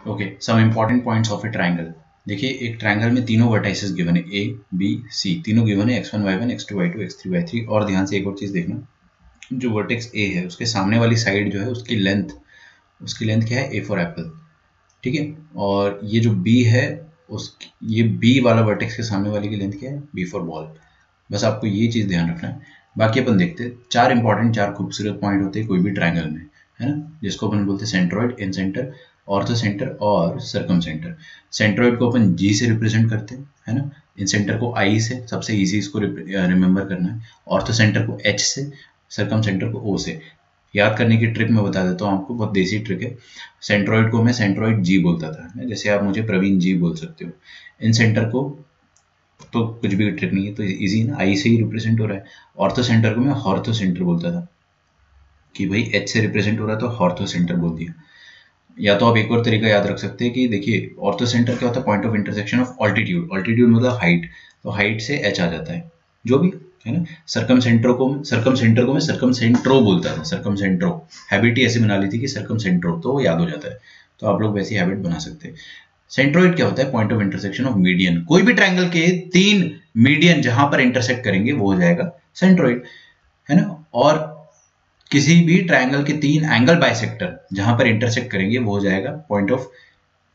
Okay, some important points of a triangle. देखिए एक triangle में तीनों वर्टाइसेस गिवन है, ए बी सी, तीनों गिवन है, x1 y1 x2 y2 x3 y3। और ध्यान से एक और चीज देखना, जो वर्टेक्स ए है उसके सामने वाली साइड जो है उसकी लेंथ क्या है, ए फॉर एप्पल, ठीक है। और ये जो बी है ये बी वाला वर्टेक्स के सामने वाली की लेंथ क्या है, बी फॉर बॉल। बस आपको ये चीज ध्यान रखना है। बाकी अपन देखते हैं चार खूबसूरत पॉइंट होते हैं कोई भी ट्रायंगल में, है ना, जिसको अपन बोलते हैं सेंट्रोइड, इन सेंटर, ऑर्थो सेंटर और सर्कम सेंटर। सेंट्रोइड को अपन जी से रिप्रेजेंट करते हैं, है ना, इन सेंटर को आई से, सबसे इजी इसको रिमेंबर करना है, ऑर्थो सेंटर को एच से, सर्कम सेंटर को ओ से। याद करने की ट्रिक मैं बता देता हूँ आपको, बहुत देसी ट्रिक है। सेंट्रोइड को मैं सेंट्रोइड जी बोलता था, जैसे आप मुझे प्रवीण जी बोल सकते हो। इन सेंटर को तो कुछ भी ट्रिक नहीं है, तो इजी ना, आई से ही रिप्रेजेंट हो रहा है। ऑर्थो सेंटर को मैं हॉर्थो सेंटर बोलता था कि भाई एच से रिप्रेजेंट हो रहा है तो हॉर्थो सेंटर बोल दिया। या तो आप एक और तरीका याद रख सकते हैं कि देखिए ऑर्थो सेंटर क्या होता है, point of intersection of altitude, altitude मतलब हाइट, तो हाइट से एच आ जाता है जो भी, है ना। सर्कम सेंटर को मैं सर्कम सेंट्रो बोलता था, सर्कम सेंट्रो, हैबिट ही ऐसी बना ली थी कि सर्कम सेंट्रो, तो वो याद हो जाता है। तो आप लोग वैसी हैबिट बना सकते हैं। सेंट्रोइड क्या होता है, point of intersection of median, कोई भी ट्रायंगल के 3 मीडियन जहां पर इंटरसेक्ट करेंगे वो हो जाएगा सेंट्रोइड, है ना। और किसी भी ट्रायंगल के 3 एंगल बाइसेक्टर जहां पर इंटरसेक्ट करेंगे वो हो जाएगा पॉइंट ऑफ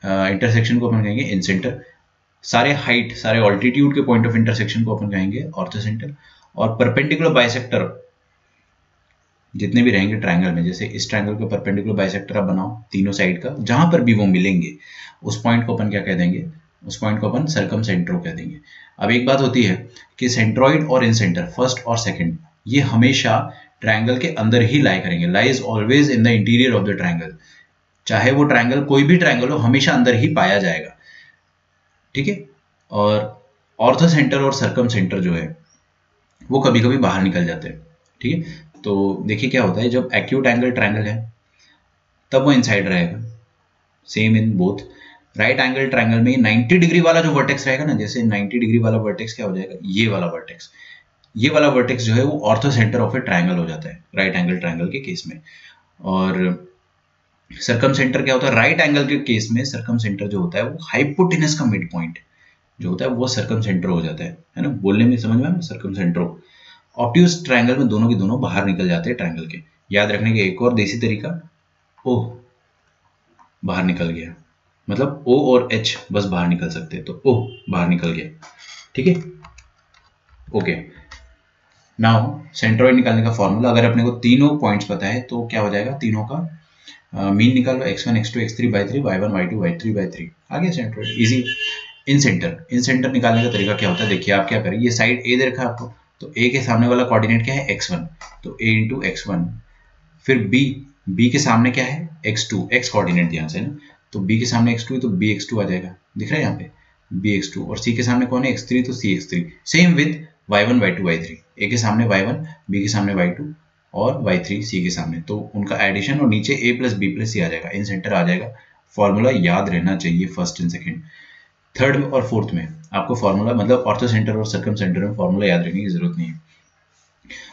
इंटरसेक्शन को अपन कहेंगे इन सेंटर। सारे हाइट, सारे ऑल्टीट्यूड के पॉइंट ऑफ इंटरसेक्शन को अपन कहेंगे ऑर्थो सेंटर। और परपेंडिकुलर बाइसेक्टर जितने भी रहेंगे ट्रायंगल में, जैसे इस ट्रायंगल के परपेंडिकुलर बाइसेक्टर आप बनाओ तीनों साइड का, जहां पर भी वो मिलेंगे उस पॉइंट को अपन क्या कह देंगे, उस पॉइंट को अपन सर्कम सेंट्रो कह देंगे। अब एक बात होती है कि सेंट्रोइड और इन सेंटर, फर्स्ट और सेकंड, ये हमेशा ट्रायंगल के अंदर ही लाई करेंगे, lies always in the interior of the triangle. चाहे वो ट्रायंगल कोई भी ट्रायंगल हो, हमेशा अंदर ही पाया जाएगा, ठीक है। और ऑर्थो सेंटर और सर्कम सेंटर जो है वो कभी कभी बाहर निकल जाते हैं, ठीक है। तो देखिए क्या होता है, जब एक्यूट एंगल ट्रायंगल है तब वो इनसाइड रहेगा, same in both. Right angle triangle में 90 डिग्री वाला जो वर्टेक्स रहेगा ना, जैसे 90 डिग्री वाला वर्टेक्स क्या हो जाएगा, ये वाला वर्टेक्स जो है वो ortho centre of a triangle हो जाता है राइट एंगल ट्रायंगल के केस में। और सर्कम सेंटर क्या होता है, राइट एंगल के केस में सर्कम सेंटर जो होता है वो हाइपोटेनस का मिड पॉइंट जो होता है वो सर्कम सेंटर हो जाता है ना, बोलने में समझ में, सर्कम सेंट्रो। ऑब्ट्यूज ट्रायंगल में दोनों के दोनों बाहर निकल जाते हैं ट्रायंगल के। याद रखने का एक और देसी तरीका, ओ बाहर निकल गया, मतलब ओ और एच बस बाहर निकल सकते हैं, तो ओ बाहर निकल गया, ठीक है। ओके, नाउ सेंट्रोइड निकालने का फॉर्मूला, अगर अपने को तीनों पॉइंट्स पता है तो क्या हो जाएगा, तीनों का मीन निकालो, x1 x2 x3 y3 y1 y2 y3 y3, आ गया सेंट्रोइड, इजी। इन सेंटर निकालने का तरीका क्या होता है, देखिए आप क्या करें, ये साइड ए दे रखा है आपको, तो ए के सामने वाला कोऑर्डिनेट क्या है, x1, तो a इंटू x1। फिर b के सामने क्या है, x2, x कोऑर्डिनेट ध्यान से ना, तो b के सामने x2 है तो bx2 आ जाएगा, दिख रहा है यहाँ पे bx2। और c के सामने कौन है, x3, तो cx3। Same with y1 y2 y3, a के सामने y1, b के सामने y2 और y3 c के सामने, तो उनका एडिशन और नीचे a plus b plus c आ जाएगा, इन सेंटर आ जाएगा। फॉर्मूला याद रहना चाहिए फर्स्ट एंड सेकंड। थर्ड और फोर्थ में आपको फॉर्मूला, मतलब ऑर्थो सेंटर और सर्कम सेंटर में फॉर्मूला याद रखने की जरूरत नहीं है।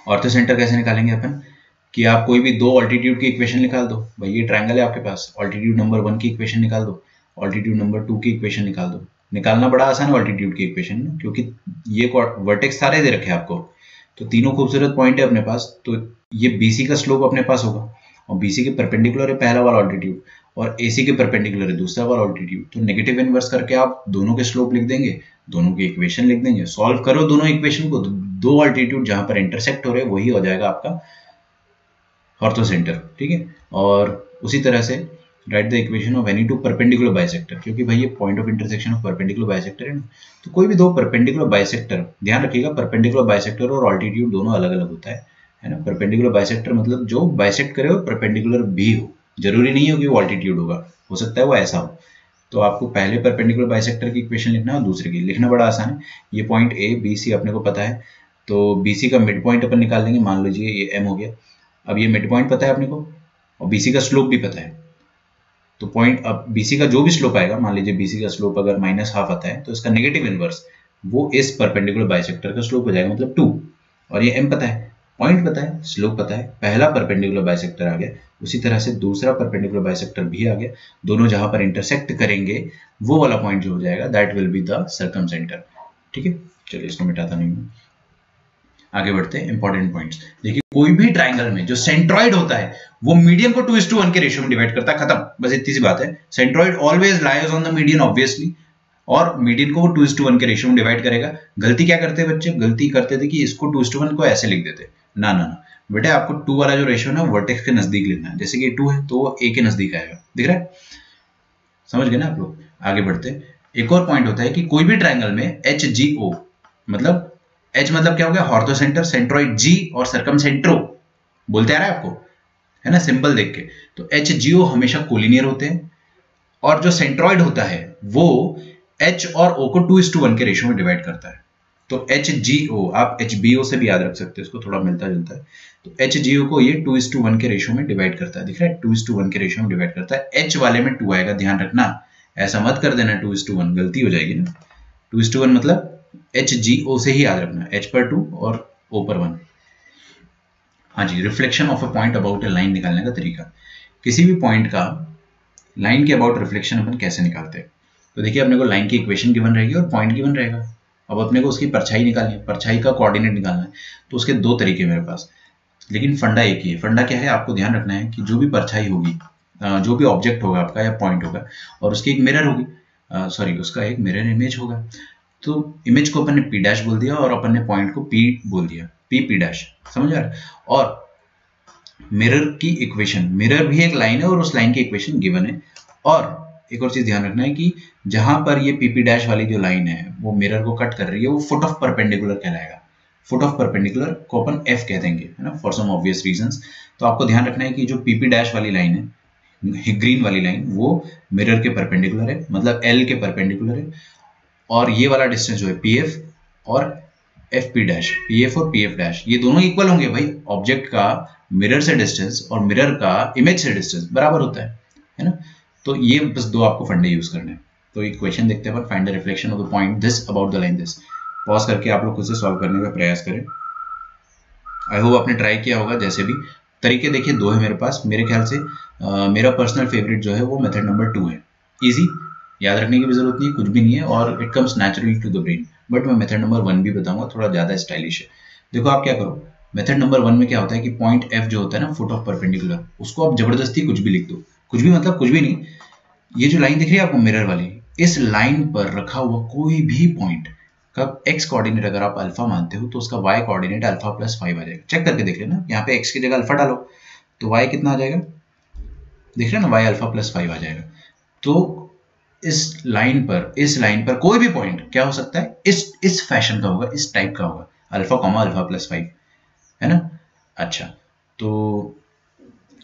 ऑर्थो सेंटर कैसे निकालेंगे अपन, कि आप कोई भी दो ऑल्टीट्यूड की इक्वेशन निकाल दो, भाई ये ट्रायंगल है आपके पास, ऑल्टीट्यूड नंबर 1 की इक्वेशन निकाल दो, ऑल्टीट्यूड नंबर 2 की इक्वेशन निकाल दो। निकालना बड़ा आसान है ऑल्टीट्यूड की इक्वेशन, क्योंकि ये वर्टेक्स सारे दे रखे हैं आपको, तो तीनों खूबसूरत पॉइंट है अपने पास, तो ये बीसी का स्लोप अपने पास होगा, और बीसी के परपेंडिकुलर है पहला वाला ऑल्टीट्यूड, और एसी के परपेंडिकुलर है दूसरा वाला ऑल्टीट्यूड, तो नेगेटिव इनवर्स करके आप दोनों के स्लोप लिख देंगे, दोनों की इक्वेशन लिख देंगे, सॉल्व करो दोनों इक्वेशन को, दो ऑल्टीट्यूड जहां पर इंटरसेक्ट हो रहे हैं वही हो जाएगा आपका ऑर्थो सेंटर, ठीक है। और उसी तरह से right the equation of any two perpendicular bisector, क्योंकि भाई ये point of intersection of perpendicular bisector है ना, तो कोई भी दो परपेंडिकुलर बाइसेक्टर, ध्यान रखिएगा परपेंडिकुलर बाइसेक्टर और ऑल्टीट्यूड दोनों अलग अलग होता है ना। परपेंडिकुलर बाइसेक्टर मतलब जो बाइसेक्ट करे हो परपेंडिकुलर भी हो, जरूरी नहीं हो कि वो ऑल्टीट्यूड होगा, हो सकता है वो ऐसा हो। तो आपको पहले परपेंडिकुलर बाइसेक्टर की इक्वेशन लिखना और दूसरे की, लिखना बड़ा आसान है। ये पॉइंट ए बी सी अपने को पता है, तो बीसी का मिड पॉइंट अपन निकाल लेंगे, मान लीजिए ये एम हो गया। अब ये मिड पॉइंट पता है अपने को और बीसी का स्लोप भी पता है, तो पॉइंट, अब बीसी का जो भी स्लोप आएगा, मान लीजिए बीसी का स्लोप अगर -½ आता है तो इसका नेगेटिव इनवर्स वो इस परपेंडिकुलर बाइसेक्टर का स्लोप हो जाएगा, मतलब 2। और ये एम पता है, पॉइंट पता है, स्लोप पता है, पहला परपेंडिकुलर बाइसेक्टर आ गया, उसी तरह से दूसरा परपेंडिकुलर बाइसेक्टर भी आ गया, दोनों जहां पर इंटरसेक्ट करेंगे वो वाला पॉइंट जो हो जाएगा दैट विल बी द सर्कमसेंटर। ठीक है, चलिए इसको मिटाता नहीं हूं, आगे बढ़ते हैं। इंपॉर्टेंट पॉइंट्स देखिए, कोई भी ट्राइंगल में जो सेंट्रॉइड होता है वो मीडियन को 2:1 के रेशियो में डिवाइड करता है, खत्म, बस इतनी सी बात है। Centroid always lies on the median obviously, और मीडियन को वो 2:1 के रेशियो में डिवाइड करेगा। गलती क्या करते हैं बच्चे, गलती करते थे कि इसको 2:1 को ऐसे लिख देते, ना ना ना बेटा, आपको 2 वाला जो रेशियो है ना वर्टेक्स के नजदीक लिखना है। जैसे कि 2 है तो वो a के नजदीक आएगा, दिख रहा है, समझ गए ना आप लोग। आगे बढ़ते, एक और पॉइंट होता है कि कोई भी ट्राइंगल में HGO मतलब H मतलब क्या हो गया, ऑर्थोसेंटर, सेंट्रॉइड G और सर्कमसेंट्रो, बोलते आ रहा है आपको, है ना, सिंपल देख के। तो HGO हमेशा कोलिनियर होते हैं, और जो सेंट्रॉइड होता है वो H और O को 2:1 के रेशियो में डिवाइड करता है। तो HGO आप HBO से भी याद रख सकते हो, इसको थोड़ा मिलता जुलता है। तो HGO को ये 2:1 के रेशियो में डिवाइड करता है, दिख रहा है, 2:1 के रेशियो में डिवाइड करता है। H वाले में 2 आएगा, ध्यान रखना, ऐसा मत कर देना 2:1, गलती हो जाएगी ना। 2:1 मतलब HGO से ही याद रखना, H पर 2 और O पर 1। हाँ जी, reflection of a point about a line निकालने का तरीका। किसी भी पॉइंट का लाइन के अबाउट रिफ्लेक्शन अपन कैसे निकालते हैं, तो देखिए अपने को लाइन की इक्वेशन गिवन रहेगी और पॉइंट गिवन रहेगा। अब अपने को उसकी परछाई निकालनी है, परछाई का कोऑर्डिनेट निकालना है, तो उसके 2 तरीके मेरे पास, लेकिन फंडा एक ही है। फंडा क्या है, आपको ध्यान रखना है कि जो भी परछाई होगी, जो भी ऑब्जेक्ट होगा आपका या पॉइंट होगा, और उसकी एक मिरर होगी, सॉरी उसका एक मिरर इमेज होगा। तो इमेज को अपन ने P' बोल दिया और अपन ने पॉइंट को P बोल दिया, P', समझ आ रहा है। और मिरर की इक्वेशन, मिरर भी एक लाइन है और उस लाइन की इक्वेशन गिवन है। और एक और चीज ध्यान रखना है कि जहां पर ये P' वाली जो लाइन है वो मिरर को कट कर रही है, वो फुट ऑफ परपेंडिकुलर कहलाएगा। फुट ऑफ परपेंडिकुलर को अपन F कह देंगे, है ना, फॉर सम ऑब्वियस रीजंस। तो आपको ध्यान रखना है कि जो P' वाली लाइन है, ग्रीन वाली लाइन, वो मिरर के परपेंडिकुलर है, मतलब L के परपेंडिकुलर है। और ये वाला डिस्टेंस जो है PF और FP', PF और PF', ये दोनों इक्वल होंगे भाई। ऑब्जेक्ट का मिरर से डिस्टेंस और मिरर का इमेज से डिस्टेंस बराबर होता है ना। तो ये बस 2 आपको फंडे यूज करने हैं। तो इक्वेशन देखते हैं, find the reflection of the point this about the line this. Pause करके आप लोग खुद से सॉल्व करने का प्रयास करें। आई होप आपने ट्राई किया होगा। जैसे भी तरीके देखिए 2 है मेरे पास, मेरे ख्याल से मेरा पर्सनल फेवरेट जो है वो मेथड नंबर 2 है। इजी, याद रखने की भी जरूरत नहीं है, कुछ भी नहीं है, और it comes naturally to the brain. But मैं मेथड नंबर 1 भी बताऊंगा, थोड़ा ज्यादा स्टाइलिश है। देखो आप क्या करो, मेथड नंबर 1 में क्या होता है कि पॉइंट F जो होता है ना, फुट ऑफ परपेंडिकुलर, उसको आप जबरदस्ती कुछ भी लिख दो। कुछ भी मतलब कुछ भी नहीं, ये जो लाइन दिख रही है आपको मिरर वाली, इस लाइन पर रखा हुआ कोई भी पॉइंट का x कोऑर्डिनेट अगर आप अल्फा मानते हो तो उसका y कोऑर्डिनेट अल्फा प्लस 5 आ जाएगा। चेक करके देख लेना, यहाँ पे x की जगह अल्फा डालो तो y कितना आ जाएगा, देख रहे ना, y अल्फा प्लस 5 आ जाएगा। तो इस लाइन पर कोई भी पॉइंट क्या हो सकता है, इस फैशन का होगा, इस टाइप का होगा, अल्फा कॉमा अल्फा प्लस 5, है ना। अच्छा, तो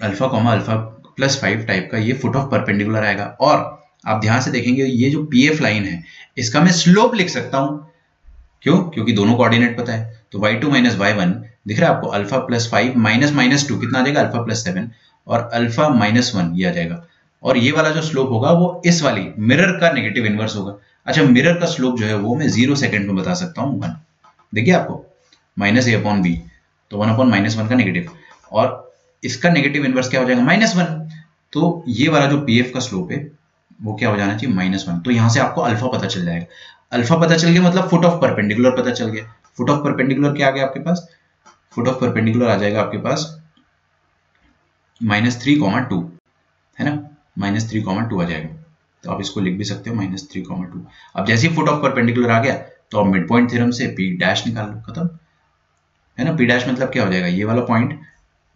alpha comma alpha plus 5 type का ये फुट ऑफ परपेंडिकुलर आएगा। और आप ध्यान से देखेंगे ये जो PF लाइन है इसका मैं स्लोप लिख सकता हूं, क्यों, क्योंकि दोनों कोऑर्डिनेट पता है। तो y2 माइनस y1 दिख रहा है आपको, अल्फा प्लस 5 माइनस 2 कितना आ जाएगा, अल्फा प्लस 7, और अल्फा माइनस 1 ये आ जाएगा। और ये वाला जो स्लोप होगा वो इस वाली मिरर का नेगेटिव इनवर्स होगा। अच्छा, मिरर का स्लोप जो है वो मैं 0 सेकंड में बता सकता हूँ, 1। देखिए आपको माइनस a/b, तो 1/-1 का नेगेटिव, और इसका नेगेटिव इनवर्स क्या हो जाएगा, -1। तो ये वाला जो PF का स्लोप है वो क्या हो जाना चाहिए, -1। तो यहां से आपको अल्फा पता चल जाएगा। अल्फा पता चल गया मतलब फुट ऑफ परपेंडिकुलर पता चल गया। फुट ऑफ परपेंडिकुलर क्या आ गया आपके पास, फुट ऑफ परपेंडिकुलर आ जाएगा आपके पास -3,2, है ना, -3,2 आ जाएगा। तो आप इसको लिख भी सकते हो -3,2। अब जैसे ही फुट ऑफ परपेंडिकुलर आ गया तो आप मिड पॉइंट थ्योरम से P' निकाल लो, खत्म, है ना। P' मतलब क्या हो जाएगा, ये वाला पॉइंट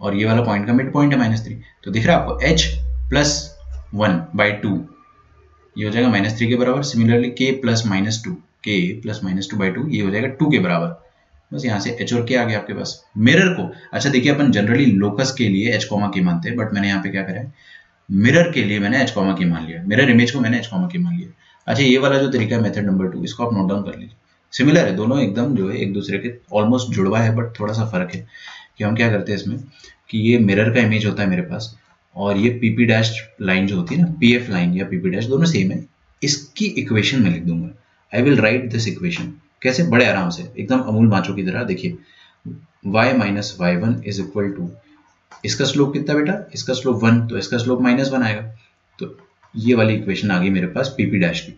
और ये वाला पॉइंट का मिड पॉइंट है -3। तो दिख रहा है आपको h प्लस 1/2 ये हो जाएगा -3 के बराबर। सिमिलरली k प्लस -2/2 ये हो जाएगा 2 के बराबर। बस यहाँ से h और k आ गया आपके पास। मिरर को, अच्छा देखिए अपन जनरली लोकस के लिए h, k मानते हैं, बट मैंने यहाँ पे क्या करा है, मिरर के लिए मैंने h, k मान लिया, मिरर इमेज को मैंने h, k मान लिया। अच्छा, ये वाला जो तरीका है मेथड नंबर 2, इसको आप नोट डाउन कर लीजिए। सिमिलर है, दोनों एकदम जो है एक दूसरे के ऑलमोस्ट जुड़वा है, बट थोड़ा सा फर्क है कि हम क्या करते हैं इसमें कि ये मिरर का इमेज होता है मेरे पास, और ये PP' लाइन जो होती है ना, PF लाइन या PP' दोनों सेम है। इसकी इक्वेशन में लिख दूंगा, I will write this equation. कैसे, बड़े आराम से, एकदम अमूल माचो की तरह। देखिए y minus y1 is equal to, इसका स्लोप कितना बेटा, इसका स्लोप 1, तो इसका स्लोप -1 आएगा। तो ये वाली इक्वेशन आ गई मेरे पास पीपी डैश की।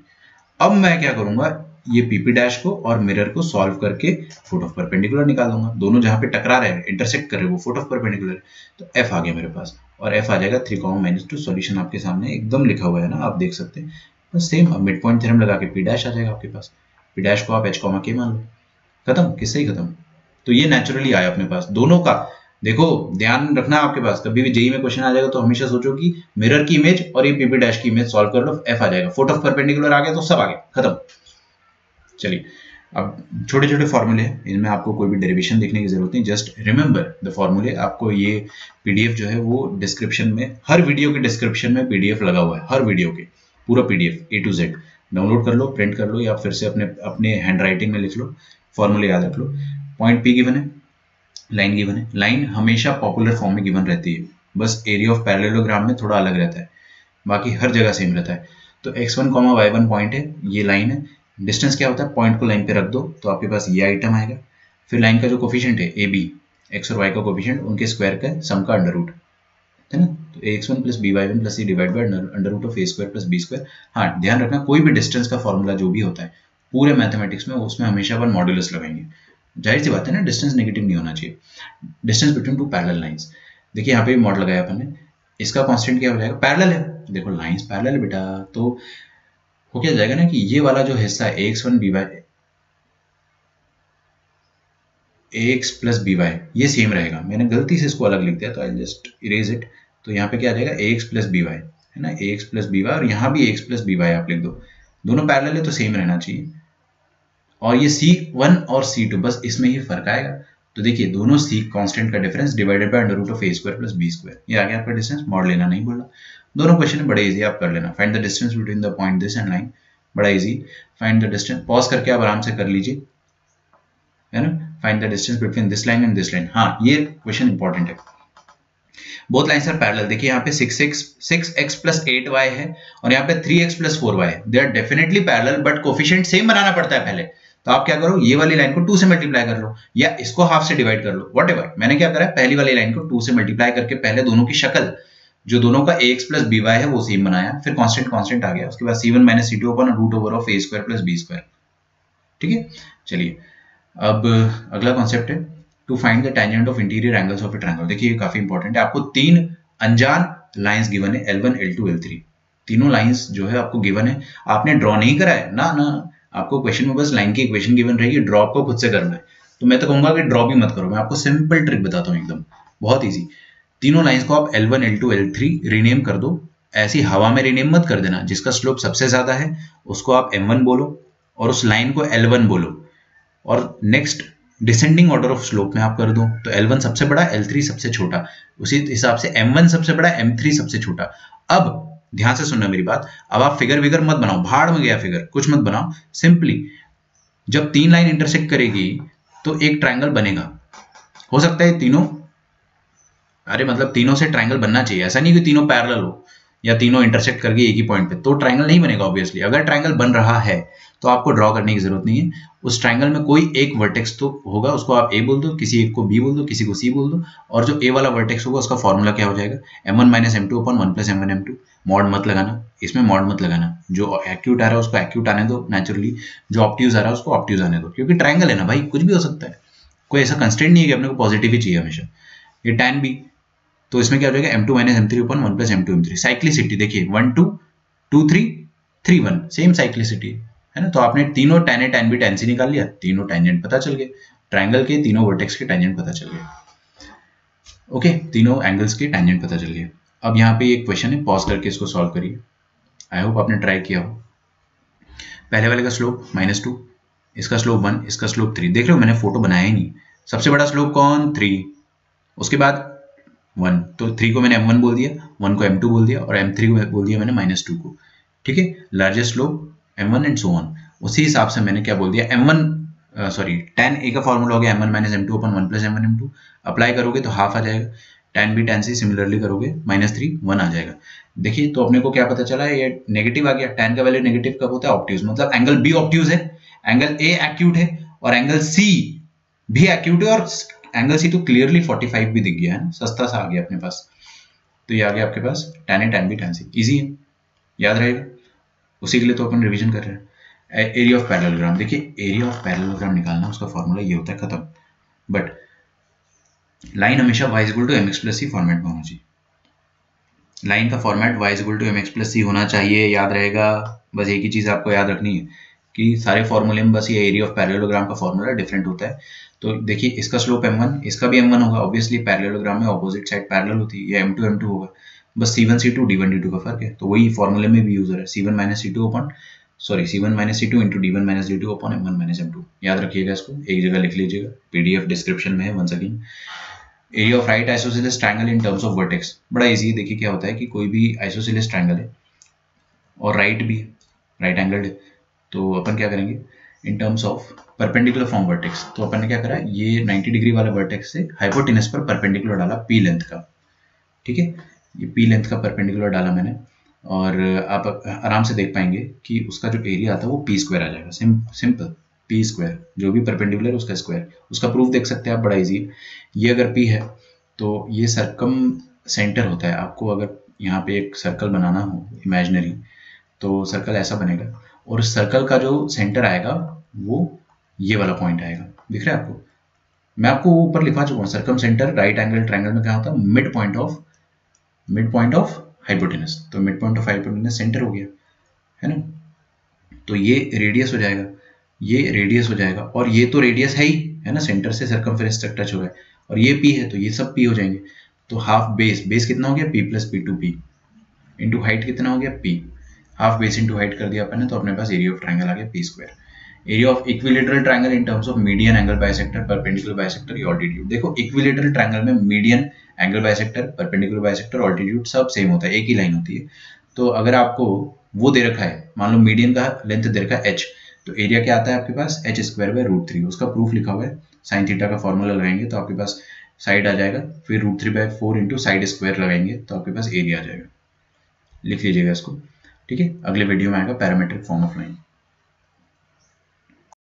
अब मैं क्या करूंगा, ये पीपी डैश को और मिरर को सॉल्व करके फुट ऑफ परपेंडिकुलर निकाल दूंगा। दोनों जहां पे टकरा रहे हैं, इंटरसेक्ट कर रहे हैं, वो फुट ऑफ परपेंडिकुलर है। तो एफ आ गया मेरे पास, और एफ आ जाएगा 3, -2। सॉल्यूशन आपके सामने एकदम लिखा हुआ है ना, आप देख सकते हैं। बस सेम, अब मिड पॉइंट थ्योरम लगा के पी डैश आ जाएगा आपके पास। पी डैश को आप h, k मान लो, खत्म, किससे ही खत्म। तो ये नेचुरली आया अपने पास दोनों का। देखो ध्यान रखना आपके पास, कभी भी जेई में क्वेश्चन आ जाएगा तो हमेशा सोचो कि मिरर की इमेज और ये पीपी डैश की इमेज सॉल्व कर लो, एफ आ जाएगा। फुट ऑफ परपेंडिकुलर आ गया तो सब आ गया, खत्म। चलिए, अब छोटे छोटे फॉर्मूले हैं, इनमें आपको कोई भी डेरिवेशन देखने की जरूरत नहीं, जस्ट रिमेंबर द फॉर्मूले। आपको ये पीडीएफ जो है वो डिस्क्रिप्शन में, हर वीडियो के डिस्क्रिप्शन में पीडीएफ लगा हुआ है, हर वीडियो के पूरा PDF A to Z download कर लो, प्रिंट कर लो, या फिर से अपने अपने हैंड राइटिंग में लिख लो, फॉर्मूले याद रख लो। पॉइंट P गिवन है, लाइन गिवन है। लाइन हमेशा पॉपुलर फॉर्म में गिवन रहती है, बस एरिया ऑफ पैरेललोग्राम में थोड़ा अलग रहता है, बाकी हर जगह सेम रहता है। तो x1, y1 पॉइंट है, ये लाइन है। डिस्टेंस क्या होता है, पॉइंट को लाइन पे रख दो तो आपके पास ये आइटम आएगा। फिर लाइन का जो कोफिशिएंट है AB, x और y का कोफिशिएंट, उनके स्क्वायर का सम का अंडर रूट है ना। तो ax1 plus by1 plus c divide by under root of a square plus b square. हाँ, ध्यान रखना, कोई भी डिस्टेंस का फॉर्मूला जो भी होता है पूरे मैथमेटिक्स में, उसमें हमेशा अपन मॉड्यूलस लगाएंगे। जाहिर सी बात है ना, डिस्टेंस नेगेटिव नहीं होना चाहिए। Distance between two parallel lines, देखिए यहाँ पे मॉड लगाया अपन ने, इसका कांस्टेंट क्या हो जाएगा, पैरेलल है। देखो लाइंस पैरेलल है बेटा, तो हो क्या जाएगा ना कि ये वाला जो हिस्सा है ax1 by ax plus by, ये सेम रहेगा। मैंने गलती से इसको अलग लिख दिया, तो आई जस्ट इरेज इट। तो यहाँ पे क्या आ जाएगा, ax प्लस by है ना, ax प्लस by, और यहाँ भी ax प्लस by आप लिख दो। दोनों पैरेलल है तो सेम रहना चाहिए। और ये C1 और C2, बस इसमें ही फर्क आएगा। तो देखिए दोनों C कांस्टेंट का difference divided by under root of a square plus b square, ये आ गया आपका डिस्टेंस। मॉड लेना नहीं बोला, दोनों क्वेश्चन बड़े इजी, आप कर लेना। Find the distance between the point this and line, बड़ा easy. Find the distance, pause करके आप आराम से कर लीजिए, है ना। Find the distance between this line and this line. हाँ, ये क्वेश्चन इंपॉर्टेंट है। Both lines are parallel. देखिए यहाँ पे 6x प्लस 8y है, और यहाँ पे 3x प्लस 4y है। They are definitely parallel, but coefficient same बनाना पड़ता है पहले। तो आप क्या करो, ये वाली लाइन को 2 से मल्टीप्लाई कर लो, या इसको हाफ से डिवाइड कर लो, व्हाटएवर। मैंने क्या करा है, पहली वाली लाइन को 2 से मल्टीप्लाई करके पहले दोनों की शक्ल, जो दोनों का ax प्लस by है, वो सेम बनाया। फिर कांस्टेंट कांस्टेंट आ गया, उसके बाद c1 minus c2 upon root over of a square plus b square. ठीक है, चलिए अब अगला कॉन्सेप्ट है to find the tangent of interior angles of a triangle. देखिए ये काफी इंपॉर्टेंट है। आपको 3 अनजान लाइंस गिवन है, L1, L2, L3। तीनों लाइंस जो है आपको गिवन है, आपने ड्रॉ नहीं करा है ना, आपको क्वेश्चन में बस लाइन की इक्वेशन गिवन रहेगी, ड्रॉ आपको खुद से करना है। तो मैं तो कहूंगा कि ड्रॉ भी मत करो, मैं आपको सिंपल ट्रिक बताता हूँ, एकदम बहुत ईजी। तीनों लाइंस को आप L1, L2, L3 रीनेम कर दो। ऐसी हवा में रीनेम मत कर देना, जिसका स्लोप सबसे ज्यादा है उसको आप M1 बोलो, और उस लाइन को L1 बोलो, और next descending order of slope में आप कर दो। तो L1 सबसे बड़ा, L3 सबसे छोटा, उसी हिसाब से M1 सबसे बड़ा, M3 सबसे छोटा। अब ध्यान से सुनना मेरी बात, अब आप फिगर विगर मत बनाओ, भाड़ में गया फिगर, कुछ मत बनाओ। सिंपली जब 3 लाइन इंटरसेक्ट करेगी तो एक ट्रायंगल बनेगा। हो सकता है तीनों, अरे मतलब तीनों से ट्रायंगल बनना चाहिए, ऐसा नहीं कि तीनों पैरेलल हो या तीनों इंटरसेक्ट करके एक ही पॉइंट पे, तो ट्रायंगल नहीं बनेगा ऑब्वियसली। अगर ट्रायंगल बन रहा है तो आपको ड्रॉ करने की जरूरत नहीं है। उस ट्रायंगल में कोई एक वर्टेक्स तो होगा, उसको आप A बोल दो, किसी एक को B बोल दो, किसी को C बोल दो, और जो A वाला वर्टेक्स होगा उसका फॉर्मूला क्या हो जाएगा, m1 minus m2 upon 1 plus m1 m2। Mod मत लगाना, इसमें मॉड मत लगाना। जो एक्यूट आ रहा है उसको एक्यूट आने दो नेचुरली, जो ऑब्ट्यूज आ रहा है उसको ऑब्ट्यूज आने दो, क्योंकि ट्रायंगल है ना भाई, कुछ भी हो सकता है। कोई ऐसा कंस्टेंट नहीं है कि अपने को पॉजिटिव ही चाहिए हमेशा। ये tan B, तो इसमें क्या हो जाएगा, m2 minus m3 upon 1 plus m2 m3। Cyclicity देखिए 1 2 2 3 3 1, सेम साइक्लिसिटी है ना। तो आपने तीनों tan A tan B tan C निकाल लिया, तीनों टेंजेंट पता चल गए, ट्रायंगल के तीनों वर्टेक्स के टेंजेंट पता चल गए। ओके, तीनों एंगल्स के टेंजेंट पता चल गए। अब यहाँ पे एक क्वेश्चन है, पॉज करके इसको सॉल्व करिए। आई होप आपने ट्राई किया हो। पहले वाले का स्लोप -2, इसका स्लोप 1, इसका स्लोप 3। देख रहे हो मैंने फोटो बनाया ही नहीं। सबसे बड़ा स्लोप कौन, 3, उसके बाद 1, तो 3 को मैंने m1 बोल दिया, 1 को m2 बोल दिया, और m3 को बोल दिया मैंने -2 को। ठीक है, largest slope m1 and so on. उसी हिसाब से मैंने क्या बोल दिया, tan A का फॉर्मूला हो गया m1 minus m2 upon 1 plus m1 m2। Apply करोगे तो हाफ आ जाएगा। tan B tan C similarly करोगे -3 1 आ जाएगा। देखिए तो अपने को क्या पता चला है, ये नेगेटिव आ गया। tan का वैल्यू नेगेटिव कब होता है, ऑब्ट्यूज, मतलब एंगल B ऑब्ट्यूज है, एंगल A एक्यूट है, और एंगल C भी एक्यूट है, और एंगल सी तो क्लियरली 45 भी दिख गया है ना, सस्ता सा आ गया अपने पास। तो ये आ गया आपके पास tan A tan B tan C, easy है, याद रहेगा। उसी के लिए तो अपन रिवीजन कर रहे हैं। एरिया ऑफ पैरेललोग्राम, देखिए एरिया ऑफ पैरेललोग्राम निकालना, उसका फॉर्मूला ये होता है, खत्म। बट लाइन हमेशा y equal to mx plus C format में होना चाहिए। लाइन का format y equal to mx plus C होना चाहिए, याद रहेगा। बस एक ही चीज़ आपको याद रखनी है कि सारे फॉर्मूले में बस ये एरिया ऑफ पैरेललोग्राम का फॉर्मूला डिफरेंट होता है। तो देखिए इसका स्लोप m1, इसका भी m1 होगा, ऑब्वियसली पैरेललोग्राम में ऑपोजिट साइड पैरेलल होती है, ये m2 m2 होगा, बस c1 c2 d1 d2 का फर्क है। तो वही फॉर्मूले में भी यूज हो रहा है, c1 minus c2 upon c1 minus c2 into d1 minus d2 upon m1 minus m2। याद रखिएगा, इसको एक जगह लिख लीजिएगा, पीडीएफ डिस्क्रिप्शन में है once again. Area of right isosceles triangle in terms of vertex, बड़ा इजी है। देखिए क्या होता है कि कोई भी आइसोसेलेस ट्रायंगल है और राइट भी राइट एंगल्ड है, तो अपन क्या करेंगे इन terms of perpendicular from vertex. तो अपन ने क्या करा, ये 90 डिग्री वाला वर्टेक्स से हाइपोटेनस पर परपेंडिकुलर डाला p लेंथ का, ठीक है, ये p लेंथ का परपेंडिकुलर डाला मैंने, और आप आराम से देख पाएंगे कि उसका जो एरिया आता है वो p स्क्वायर आ जाएगा, सिंपल p स्क्वायर, जो भी परपेंडिकुलर है उसका स्क्वायर। उसका प्रूफ देख सकते हैं आप, बड़ा इजी। ये अगर p है तो ये सर्कम सेंटर होता है। आपको अगर यहाँ पे एक सर्कल बनाना हो इमेजिनरी, तो सर्कल ऐसा बनेगा, और सर्कल का जो सेंटर आएगा वो ये वाला पॉइंट आएगा, दिख रहा है आपको। मैं आपको ऊपर लिखा चुका हूँ, circum centre right angle triangle में क्या होता है, मिड पॉइंट ऑफ हाइपोटेनस। तो mid point of hypotenuse centre हो गया है ना। तो ये रेडियस हो जाएगा, ये रेडियस हो जाएगा, और ये तो रेडियस है ही है ना, सेंटर से सर्कमफेरेंस तक टच हो रहा है, और ये p है तो ये सब p हो जाएंगे। तो हाफ बेस कितना हो गया, p plus p two p into height कितना हो गया p, half base into height कर दिया अपन ने, तो अपने पास एरिया ऑफ ट्रायंगल आ गया p square. Area of equilateral triangle in terms of median angle bisector perpendicular bisector या ऑल्टीट्यूड। देखो इक्विलेटरल ट्रायंगल में median angle bisector perpendicular bisector altitude सब सेम होता है, एक ही लाइन होती है। तो अगर आपको वो दे रखा है, मान लो मीडियन का लेंथ दे रखा है h, तो एरिया क्या आता है आपके पास h स्क्वायर बाय रूट 3, उसका प्रूफ लिखा हुआ है। साइन थीटा का फॉर्मूला लगाएंगे तो आपके पास साइड आ जाएगा, फिर root 3 by 4 into side square लगाएंगे तो आपके पास एरिया आ जाएगा। लिख लीजिएगा इसको, ठीक है। अगले वीडियो में आएगा पैरामेट्रिक फॉर्म ऑफ लाइन।